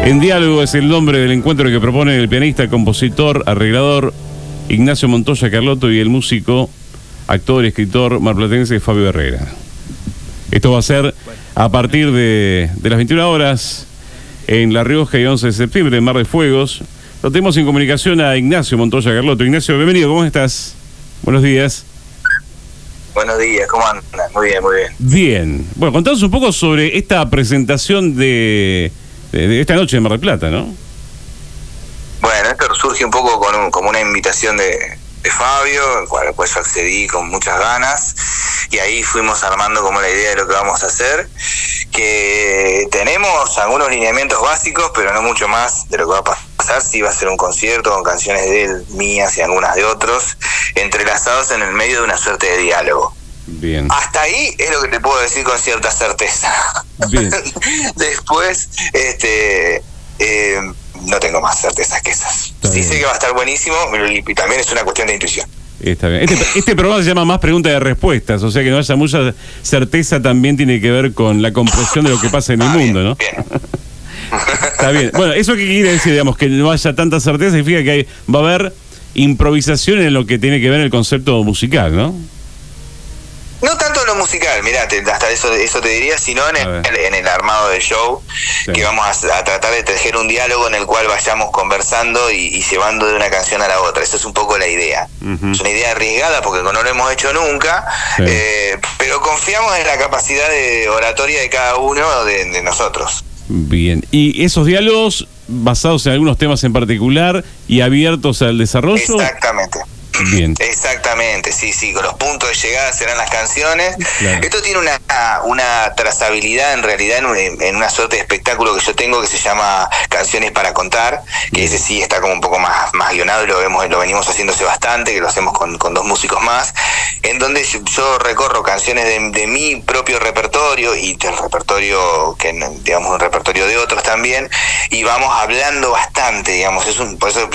En Diálogo es el nombre del encuentro que propone el pianista, compositor, arreglador Ignacio Montoya Carlotto y el músico, actor y escritor marplatense Fabio Herrera. Esto va a ser a partir de las 21 horas en La Rioja y 11 de septiembre en Mar de Fuegos. Lo tenemos en comunicación a Ignacio Montoya Carlotto. Ignacio, bienvenido, ¿cómo estás? Buenos días. Buenos días, ¿cómo andan? Muy bien, muy bien. Bien. Bueno, contanos un poco sobre esta presentación de esta noche en Mar del Plata, ¿no? Bueno, esto surge un poco como una invitación de Fabio, en cual pues yo accedí con muchas ganas, y ahí fuimos armando como la idea de lo que vamos a hacer, que tenemos algunos lineamientos básicos, pero no mucho más de lo que va a pasar. Sí va a ser un concierto con canciones de él, mías y algunas de otros, entrelazados en el medio de una suerte de diálogo. Bien. Hasta ahí es lo que te puedo decir con cierta certeza. Bien. Después, no tengo más certezas que esas. Está sí bien. sé que va a estar buenísimo, y también es una cuestión de intuición. Está bien. Este programa se llama Más Preguntas de Respuestas, o sea que no haya mucha certeza también tiene que ver con la comprensión de lo que pasa en el mundo, ¿no? Bien. Está bien. Bueno, ¿eso qué quiere decir? Digamos, que no haya tanta certeza significa que va a haber improvisación en lo que tiene que ver el concepto musical, ¿no? No tanto en lo musical, mirá, hasta eso te diría, sino en el armado del show, sí. Que vamos a tratar de tejer un diálogo en el cual vayamos conversando y llevando de una canción a la otra. Esa es un poco la idea. Uh-huh. Es una idea arriesgada porque no lo hemos hecho nunca, sí. Pero confiamos en la capacidad de oratoria de cada uno de nosotros. Bien, y esos diálogos basados en algunos temas en particular y abiertos al desarrollo. Exactamente. Bien. Exactamente, sí, con los puntos de llegada serán las canciones. Claro. Esto tiene una trazabilidad en realidad en una suerte de espectáculo que yo tengo que se llama Canciones para Contar, que ese sí está como un poco más guionado y lo venimos haciendo hace bastante, que lo hacemos con dos músicos más, en donde yo recorro canciones de mi propio repertorio y del repertorio, que digamos un repertorio de otros también, y vamos hablando bastante, digamos, por eso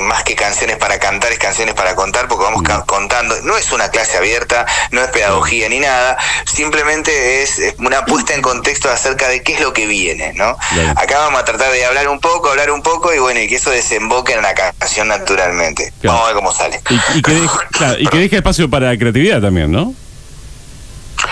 más que canciones para cantar, es canciones para contar, porque vamos contando. No es una clase abierta, no es pedagogía ni nada, simplemente es una puesta en contexto acerca de qué es lo que viene, ¿no? Claro. Acá vamos a tratar de hablar un poco y bueno, y que eso desemboque en la canción naturalmente. Claro. Vamos a ver cómo sale. Y que deje espacio para la creatividad también, ¿no?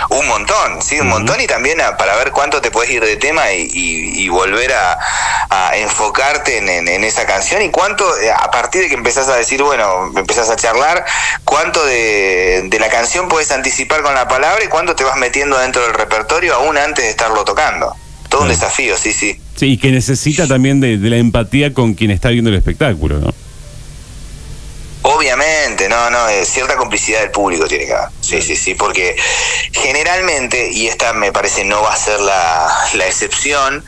Un montón, sí, un montón, y también para ver cuánto te puedes ir de tema y volver a enfocarte en esa canción, y cuánto, a partir de que empezás a decir, bueno, empezás a charlar, cuánto de la canción puedes anticipar con la palabra y cuánto te vas metiendo dentro del repertorio aún antes de estarlo tocando. Todo un desafío, sí. Sí, y que necesita también de la empatía con quien está viendo el espectáculo, ¿no? Obviamente, cierta complicidad del público tiene que haber. Sí, porque generalmente, y esta me parece no va a ser la excepción,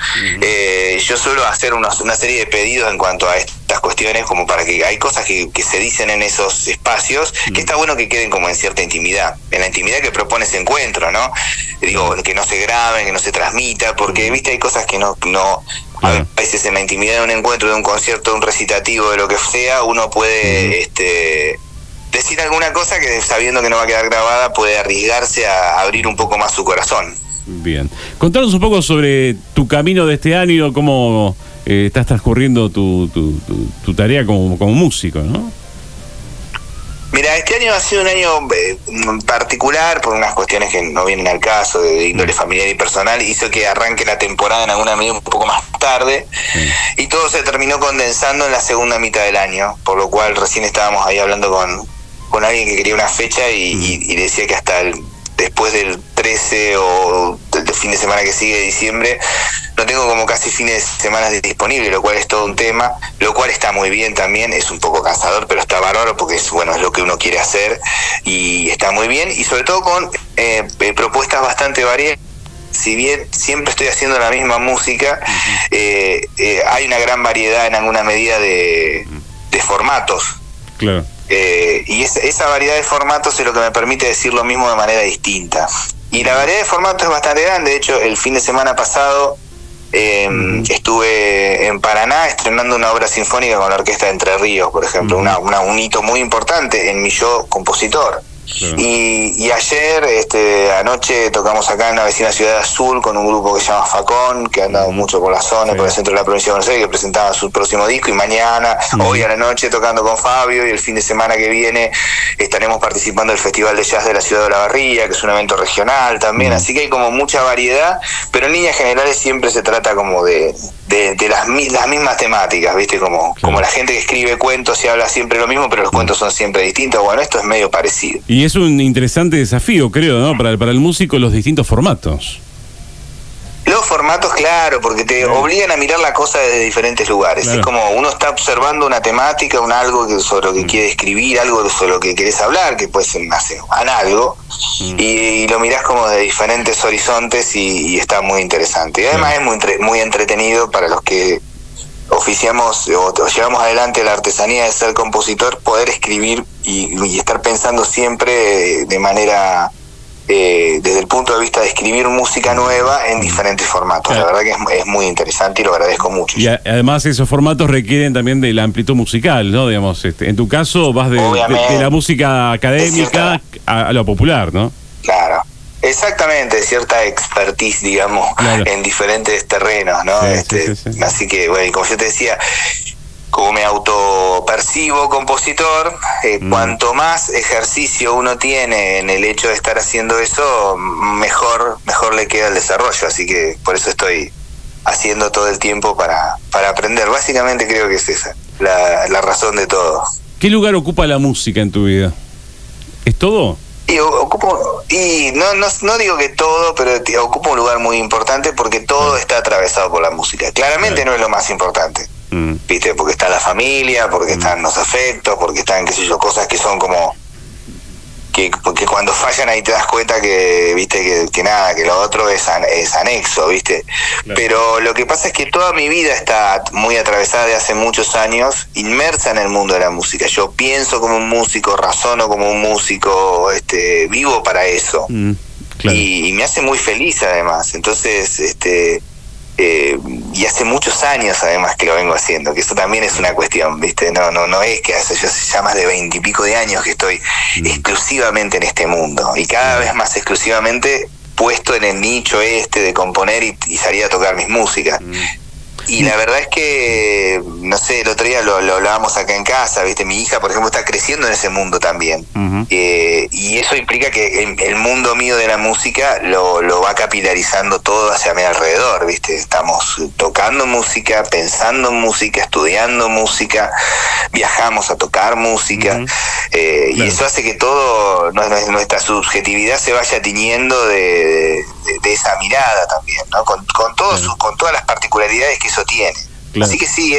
yo suelo hacer una serie de pedidos en cuanto a estas cuestiones, como para que hay cosas que se dicen en esos espacios, que está bueno que queden como en cierta intimidad, en la intimidad que propone ese encuentro, ¿no? Digo, que no se graben, que no se transmita, porque, viste, hay cosas que no a veces en la intimidad de un encuentro, de un concierto, de un recitativo, de lo que sea, uno puede decir alguna cosa que, sabiendo que no va a quedar grabada, puede arriesgarse a abrir un poco más su corazón. Bien. Contanos un poco sobre tu camino de este año, cómo estás transcurriendo tu tarea como músico, ¿no? Mira, este año ha sido un año particular por unas cuestiones que no vienen al caso, de índole familiar y personal. Hizo que arranque la temporada en alguna medida un poco más tarde, y todo se terminó condensando en la segunda mitad del año, por lo cual recién estábamos ahí hablando con alguien que quería una fecha y decía que hasta después del 13 o del fin de semana que sigue de diciembre no tengo como casi fines de semana disponibles, lo cual es todo un tema, lo cual está muy bien también, es un poco cansador, pero está bárbaro porque es lo que uno quiere hacer y está muy bien, y sobre todo con propuestas bastante variadas. Si bien siempre estoy haciendo la misma música, hay una gran variedad en alguna medida de formatos. Claro. Y esa variedad de formatos es lo que me permite decir lo mismo de manera distinta. Y la variedad de formatos es bastante grande. De hecho, el fin de semana pasado estuve en Paraná estrenando una obra sinfónica con la Orquesta de Entre Ríos, por ejemplo, un hito muy importante en mi yo compositor. Claro. Y ayer, anoche tocamos acá en la vecina Ciudad Azul con un grupo que se llama Facón, que ha andado mucho por la zona, Sí. por el centro de la provincia de Buenos Aires, que presentaba su próximo disco, y mañana, hoy a la noche tocando con Fabio, y el fin de semana que viene estaremos participando del Festival de Jazz de la Ciudad de Olavarría, que es un evento regional también, así que hay como mucha variedad, pero en líneas generales siempre se trata como de las mismas temáticas, ¿viste? Como la gente que escribe cuentos y habla siempre lo mismo, pero los cuentos son siempre distintos. Bueno, esto es medio parecido. Y es un interesante desafío, creo, ¿no? Para el músico, los distintos formatos. Los formatos, claro, porque te obligan a mirar la cosa desde diferentes lugares. Claro. Es como uno está observando una temática, algo sobre lo que quiere escribir, algo sobre lo que querés hablar, que puede ser algo, y lo mirás como de diferentes horizontes y está muy interesante. Y además es muy entretenido para los que oficiamos o llevamos adelante la artesanía de ser compositor, poder escribir y estar pensando siempre de manera... desde el punto de vista de escribir música nueva en diferentes formatos. Claro. La verdad que es muy interesante y lo agradezco mucho. Y además esos formatos requieren también de la amplitud musical, ¿no? Digamos, en tu caso vas de la música académica a lo popular, ¿no? Claro. Exactamente, cierta expertise, digamos, Claro. en diferentes terrenos, ¿no? Sí. Así que, bueno, y como yo te decía, como me autopercibo compositor, cuanto más ejercicio uno tiene en el hecho de estar haciendo eso, mejor le queda el desarrollo. Así que por eso estoy haciendo todo el tiempo para aprender. Básicamente creo que es esa la razón de todo. ¿Qué lugar ocupa la música en tu vida? ¿Es todo? Y no digo que todo, pero ocupa un lugar muy importante porque todo está atravesado por la música. Claramente no es lo más importante. ¿Viste? Porque está la familia, porque están los afectos, porque están, qué sé yo, cosas que son como porque cuando fallan ahí te das cuenta que, viste, que nada, que lo otro es anexo, viste. Claro. Pero lo que pasa es que toda mi vida está muy atravesada de hace muchos años, inmersa en el mundo de la música. Yo pienso como un músico, razono como un músico, vivo para eso. Claro. Y me hace muy feliz además. Entonces, y hace muchos años además que lo vengo haciendo, que eso también es una cuestión, ¿viste? No es que hace ya más de 20 y pico de años que estoy exclusivamente en este mundo, y cada vez más exclusivamente puesto en el nicho de componer y salir a tocar mis músicas. Y la verdad es que, no sé, el otro día lo hablábamos acá en casa, ¿viste? Mi hija, por ejemplo, está creciendo en ese mundo también. Y eso implica que el mundo mío de la música lo va capilarizando todo hacia mi alrededor, ¿viste? Estamos tocando música, pensando en música, estudiando música, viajamos a tocar música, y eso hace que todo, nuestra subjetividad se vaya tiñendo de esa mirada también, ¿no? Con todas las particularidades que eso tiene. Claro. Así que sí,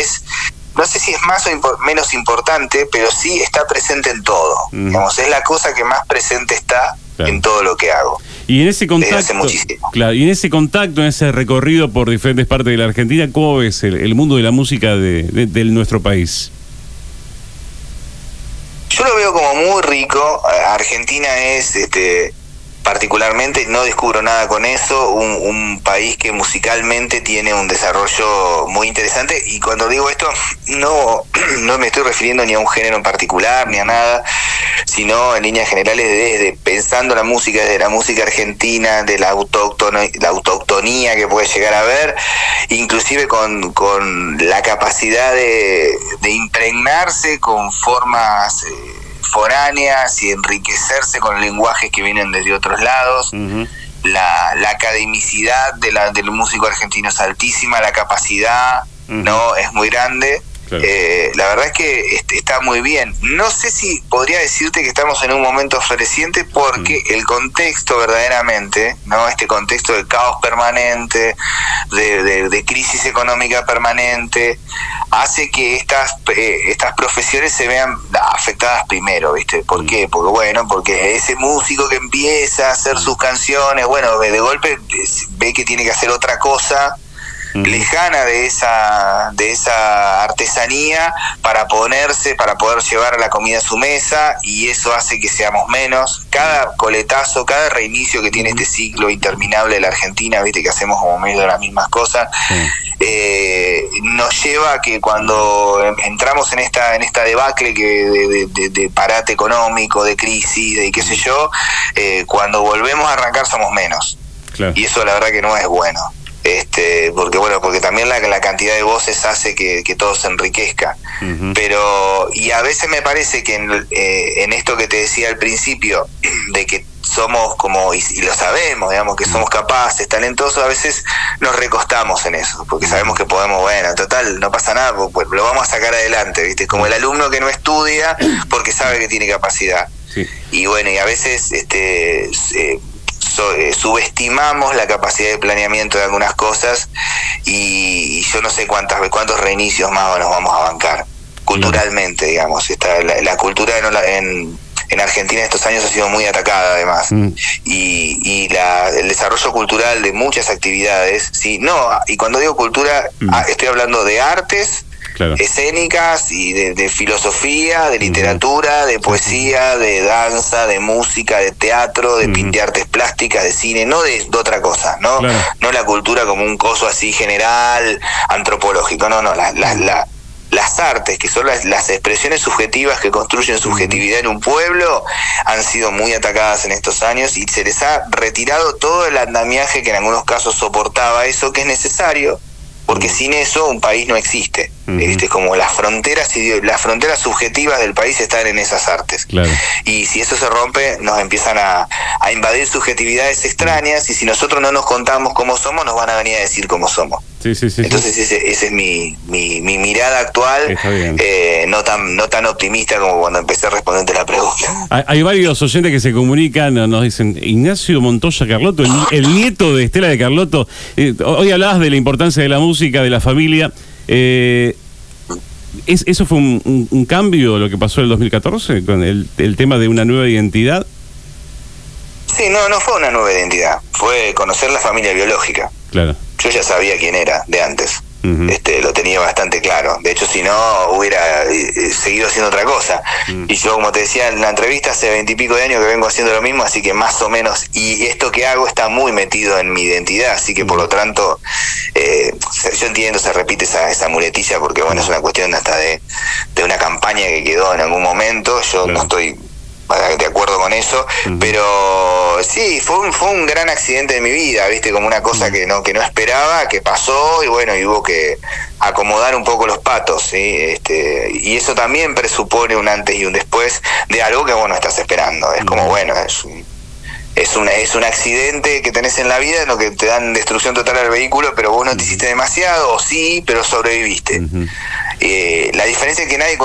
no sé si es más o menos importante, pero sí está presente en todo. Digamos, es la cosa que más presente está en todo lo que hago. Y en ese contacto, desde hace muchísimo. Claro, y en ese recorrido por diferentes partes de la Argentina, ¿cómo ves el mundo de la música de nuestro país? Yo lo veo como muy rico. Argentina es particularmente, no descubro nada con eso, un país que musicalmente tiene un desarrollo muy interesante, y cuando digo esto no me estoy refiriendo ni a un género en particular ni a nada, sino en líneas generales desde pensando la música desde la música argentina, de la autoctonía que puede llegar a haber, inclusive con la capacidad de impregnarse con formas foráneas y enriquecerse con lenguajes que vienen desde otros lados. La academicidad del músico argentino es altísima, la capacidad no es muy grande. Claro. La verdad es que está muy bien. No sé si podría decirte que estamos en un momento floreciente porque el contexto verdaderamente, ¿no? Este contexto de caos permanente, de crisis económica permanente, hace que estas profesiones se vean afectadas primero, ¿viste? ¿Por qué? Porque ese músico que empieza a hacer sus canciones, bueno, de golpe ve que tiene que hacer otra cosa lejana de esa artesanía para poder llevar la comida a su mesa, y eso hace que seamos menos. Cada coletazo, cada reinicio que tiene este ciclo interminable de la Argentina, viste que hacemos como medio de las mismas cosas, nos lleva a que cuando entramos en esta debacle de parate económico, de crisis, de qué sé yo, cuando volvemos a arrancar somos menos. Claro. Y eso la verdad que no es bueno. Porque también la cantidad de voces hace que todo se enriquezca. Pero, y a veces me parece que en esto que te decía al principio, de que somos como, y lo sabemos, digamos, que somos capaces, talentosos, a veces nos recostamos en eso, porque sabemos que podemos, bueno, total, no pasa nada, pues lo vamos a sacar adelante, ¿viste? Como el alumno que no estudia porque sabe que tiene capacidad. Sí. Y bueno, y a veces subestimamos la capacidad de planeamiento de algunas cosas, y yo no sé cuántos reinicios más nos vamos a bancar culturalmente, digamos. La cultura en Argentina estos años ha sido muy atacada, además, y el desarrollo cultural de muchas actividades, ¿sí? Y cuando digo cultura, estoy hablando de artes, claro, escénicas, y de filosofía, de literatura, de poesía, de danza, de música, de teatro, de artes plásticas, de cine, no de otra cosa, ¿no? Claro. No la cultura como un coso así general, antropológico, no, las artes, que son las expresiones subjetivas que construyen subjetividad en un pueblo, han sido muy atacadas en estos años, y se les ha retirado todo el andamiaje que en algunos casos soportaba eso, que es necesario, porque sin eso un país no existe. Como las fronteras subjetivas del país están en esas artes. Claro. Y si eso se rompe, nos empiezan a invadir subjetividades extrañas, y si nosotros no nos contamos cómo somos, nos van a venir a decir cómo somos. Entonces esa es mi mirada actual, no tan optimista como cuando empecé a responderte la pregunta. Hay varios oyentes que se comunican, nos dicen: Ignacio Montoya Carlotto, el nieto de Estela de Carlotto. Hoy hablabas de la importancia de la música, de la familia. ¿Eso fue un cambio lo que pasó en el 2014 con el tema de una nueva identidad? Sí, no fue una nueva identidad, fue conocer la familia biológica. Claro. Yo ya sabía quién era de antes. Lo tenía bastante claro. De hecho, si no, hubiera seguido haciendo otra cosa. Y yo, como te decía en la entrevista, hace 20 y pico de años que vengo haciendo lo mismo, así que más o menos, y esto que hago está muy metido en mi identidad, así que por lo tanto, yo entiendo, se repite esa muletilla, porque bueno, es una cuestión hasta de una campaña que quedó en algún momento. Yo no estoy de acuerdo con eso, pero sí, fue un gran accidente de mi vida, viste, como una cosa que no esperaba, que pasó, y bueno, y hubo que acomodar un poco los patos, ¿sí? Y eso también presupone un antes y un después de algo que vos no estás esperando. Es como, bueno, es un accidente que tenés en la vida, en lo que te dan destrucción total al vehículo, pero vos no te hiciste demasiado, o sí, pero sobreviviste. La diferencia es que nadie,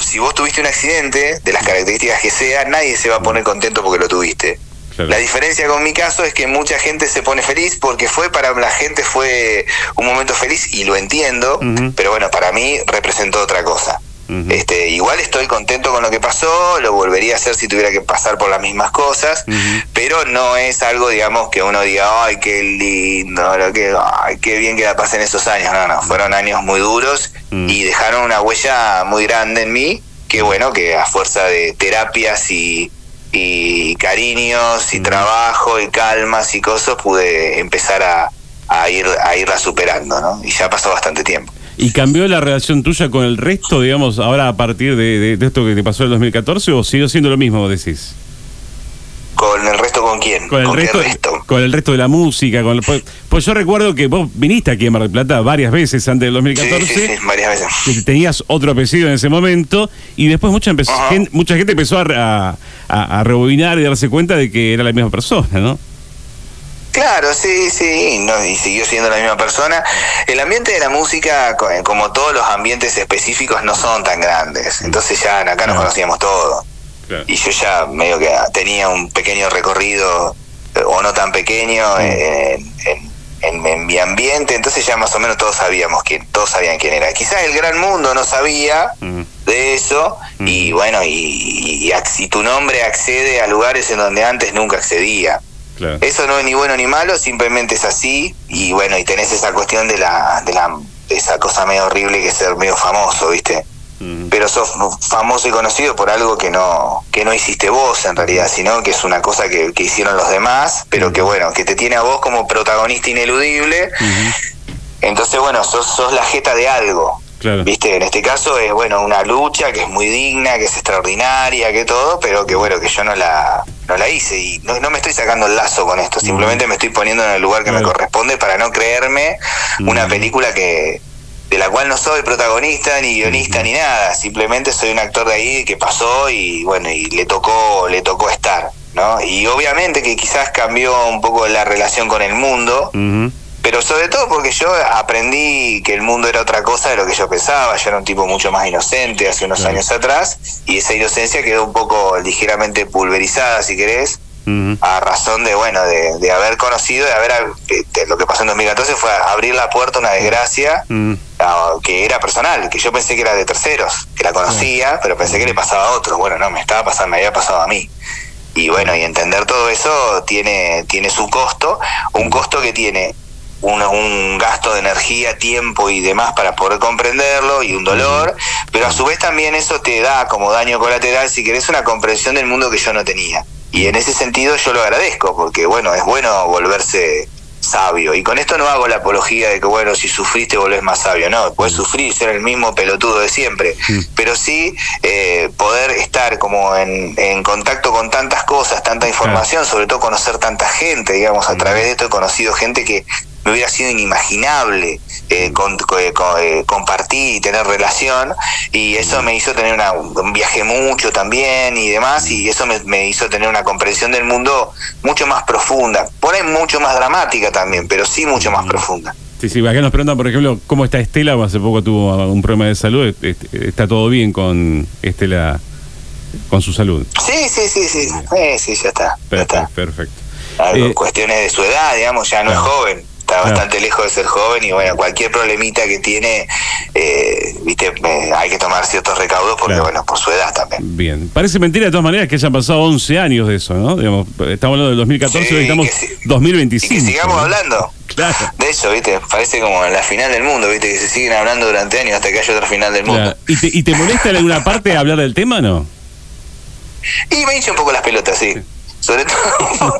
si vos tuviste un accidente de las características que sea, nadie se va a poner contento porque lo tuviste. Claro. La diferencia con mi caso es que mucha gente se pone feliz porque para la gente fue un momento feliz, y lo entiendo, pero bueno, para mí representó otra cosa. Igual estoy contento con lo que pasó, lo volvería a hacer si tuviera que pasar por las mismas cosas, pero no es algo, digamos, que uno diga, ay, qué lindo, ay, qué bien que la pasé en esos años. No, fueron años muy duros y dejaron una huella muy grande en mí, que bueno, que a fuerza de terapias y cariños y trabajo y calmas y cosas, pude empezar a irla superando, ¿no? Y ya pasó bastante tiempo. ¿Y cambió la relación tuya con el resto, digamos, ahora a partir de esto que te pasó en el 2014, o siguió siendo lo mismo, decís? ¿Con el resto con quién? Con el resto, con el resto de la música. Pues yo recuerdo que vos viniste aquí a Mar del Plata varias veces antes del 2014. Sí, varias veces. Que tenías otro apellido en ese momento, y después mucha gente empezó a rebobinar y darse cuenta de que era la misma persona, ¿no? Claro, sí, y siguió siendo la misma persona. El ambiente de la música, como todos los ambientes específicos, no son tan grandes. Entonces ya acá nos conocíamos todos. Claro. Y yo ya medio que tenía un pequeño recorrido, o no tan pequeño, en mi ambiente. Entonces ya más o menos todos sabían quién era. Quizás el gran mundo no sabía de eso, y bueno, y si tu nombre accede a lugares en donde antes nunca accedía. Claro. Eso no es ni bueno ni malo, simplemente es así. Y bueno, y tenés esa cuestión de esa cosa medio horrible que es ser medio famoso, ¿viste? Pero sos famoso y conocido por algo que no hiciste vos en realidad, sino que es una cosa que hicieron los demás, pero que bueno, que te tiene a vos como protagonista ineludible. Entonces bueno, sos la jeta de algo. Claro. Viste, en este caso es bueno una lucha que es muy digna, que es extraordinaria, que todo, pero que bueno, que yo no la hice y no me estoy sacando el lazo con esto, simplemente me estoy poniendo en el lugar que me corresponde para no creerme una película de la cual no soy protagonista, ni guionista, ni nada, simplemente soy un actor de ahí que pasó y bueno, y le tocó estar, ¿no? Y obviamente que quizás cambió un poco la relación con el mundo, pero sobre todo porque yo aprendí que el mundo era otra cosa de lo que yo pensaba. Yo era un tipo mucho más inocente hace unos años atrás, y esa inocencia quedó un poco ligeramente pulverizada, si querés, a razón de bueno de haber conocido, lo que pasó en 2014 fue abrir la puerta a una desgracia que era personal, que yo pensé que era de terceros, que la conocía, pero pensé que le pasaba a otros. Bueno, no, me había pasado a mí. Y bueno, y entender todo eso tiene su costo, un costo que tiene un gasto de energía, tiempo y demás para poder comprenderlo, y un dolor, pero a su vez también eso te da como daño colateral, si querés, una comprensión del mundo que yo no tenía. Y en ese sentido yo lo agradezco, porque bueno, es bueno volverse sabio. Y con esto no hago la apología de que bueno, si sufriste volvés más sabio. No, puedes sufrir y ser el mismo pelotudo de siempre, pero sí poder estar como en contacto con tantas cosas, tanta información, sobre todo conocer tanta gente, digamos, a través de esto he conocido gente que me hubiera sido inimaginable compartir y tener relación, y eso me hizo tener un viaje mucho también y demás, y eso me hizo tener una comprensión del mundo mucho más profunda, por ahí mucho más dramática también, pero sí mucho más profunda. Sí, acá nos preguntan, por ejemplo, ¿cómo está Estela? Hace poco tuvo un problema de salud. ¿Está todo bien con Estela, con su salud? Sí, ya está. Perfecto. Cuestiones de su edad, digamos, ya no es joven. Está bastante lejos de ser joven, y bueno, cualquier problemita que tiene, hay que tomar ciertos recaudos porque bueno, por su edad también. Bien, parece mentira de todas maneras que hayan pasado 11 años de eso, ¿no? Digamos, estamos hablando del 2014, hoy estamos 2025. Y que sigamos hablando. Claro. De eso, ¿viste? Parece como la final del mundo, ¿viste? Que se siguen hablando durante años hasta que haya otra final del mundo. ¿Y te molesta en alguna parte hablar del tema, no? Y me hincha un poco las pelotas, sí. Sobre todo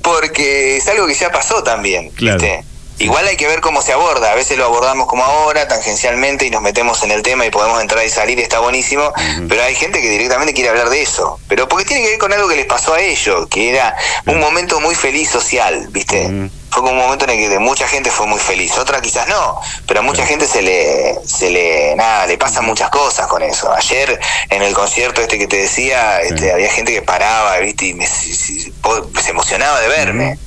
porque es algo que ya pasó también, claro. ¿viste? Igual hay que ver cómo se aborda. A veces lo abordamos como ahora, tangencialmente, y nos metemos en el tema y podemos entrar y salir, y está buenísimo, pero hay gente que directamente quiere hablar de eso, pero porque tiene que ver con algo que les pasó a ellos, que era un momento muy feliz social, ¿viste? Fue como un momento en el que de mucha gente fue muy feliz, otra quizás no, pero a mucha gente se le pasan muchas cosas con eso. Ayer en el concierto que te decía, había gente que paraba, ¿viste? Y se emocionaba de verme.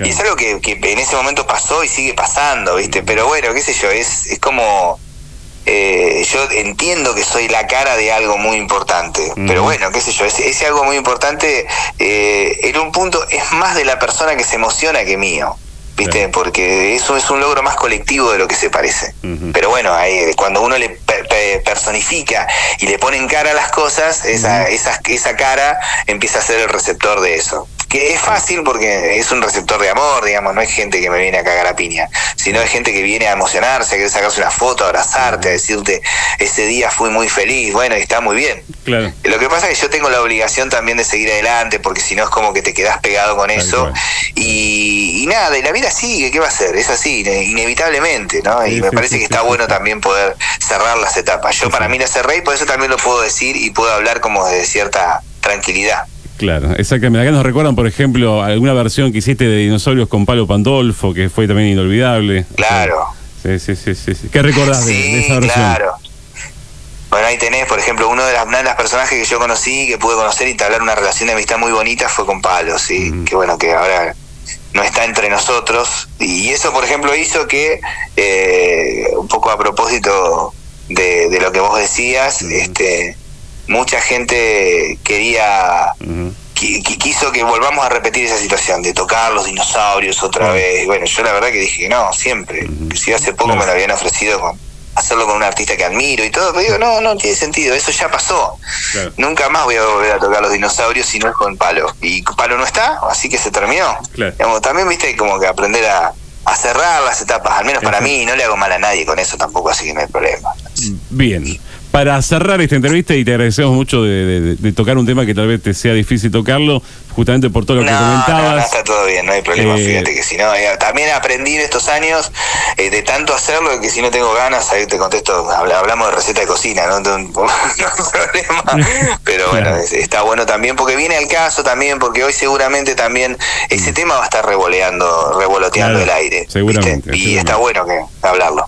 Y es algo que en ese momento pasó y sigue pasando, ¿viste? Pero bueno, qué sé yo, es como yo entiendo que soy la cara de algo muy importante, pero bueno, qué sé yo, ese algo muy importante en un punto es más de la persona que se emociona que mío, ¿viste? Porque eso es un logro más colectivo de lo que se parece. Pero bueno, cuando uno le personifica y le pone en cara las cosas, esa cara empieza a ser el receptor de eso. Que es fácil porque es un receptor de amor, digamos, no es gente que me viene a cagar a piña, sino es gente que viene a emocionarse, a querer sacarse una foto, a abrazarte, a decirte, ese día fui muy feliz, bueno, y está muy bien. Claro. Lo que pasa es que yo tengo la obligación también de seguir adelante, porque si no es como que te quedás pegado con eso, y nada, y la vida sigue, ¿qué va a ser? Es así, inevitablemente, ¿no? Y me parece que está bueno también poder cerrar las etapas. Yo para mí la cerré, y por eso también lo puedo decir y puedo hablar como de cierta tranquilidad. Claro, exactamente. Acá nos recuerdan, por ejemplo, alguna versión que hiciste de Dinosaurios con Palo Pandolfo, que fue también inolvidable. Claro. Sí. ¿Qué recordás de esa versión? Claro. Bueno, ahí tenés, por ejemplo, una de las personajes que yo conocí, que pude conocer y entablar una relación de amistad muy bonita, fue con Palo, sí. Que bueno, que ahora no está entre nosotros. Y eso, por ejemplo, hizo que, un poco a propósito de lo que vos decías, mucha gente quiso que volvamos a repetir esa situación de tocar los dinosaurios otra vez. Bueno, yo la verdad que dije que no, siempre. Que si hace poco me lo habían ofrecido con hacerlo con un artista que admiro y todo, pero digo, no tiene sentido, eso ya pasó. Claro. Nunca más voy a volver a tocar los dinosaurios si no es con Palo. Y Palo no está, así que se terminó. Claro. Digamos, también, viste, como que aprender a cerrar las etapas, al menos para mí, no le hago mal a nadie con eso tampoco, así que no hay problema. Bien. Para cerrar esta entrevista, y te agradecemos mucho de tocar un tema que tal vez te sea difícil tocarlo, justamente por todo lo que comentabas. No, está todo bien, no hay problema, fíjate que si no, también aprendí en estos años de tanto hacerlo, que si no tengo ganas, ahí te contesto, hablamos de receta de cocina, no hay problema, pero bueno, está bueno también, porque viene al caso también, porque hoy seguramente también ese tema va a estar revoloteando el aire, seguramente, ¿viste? Y está bueno que hablarlo.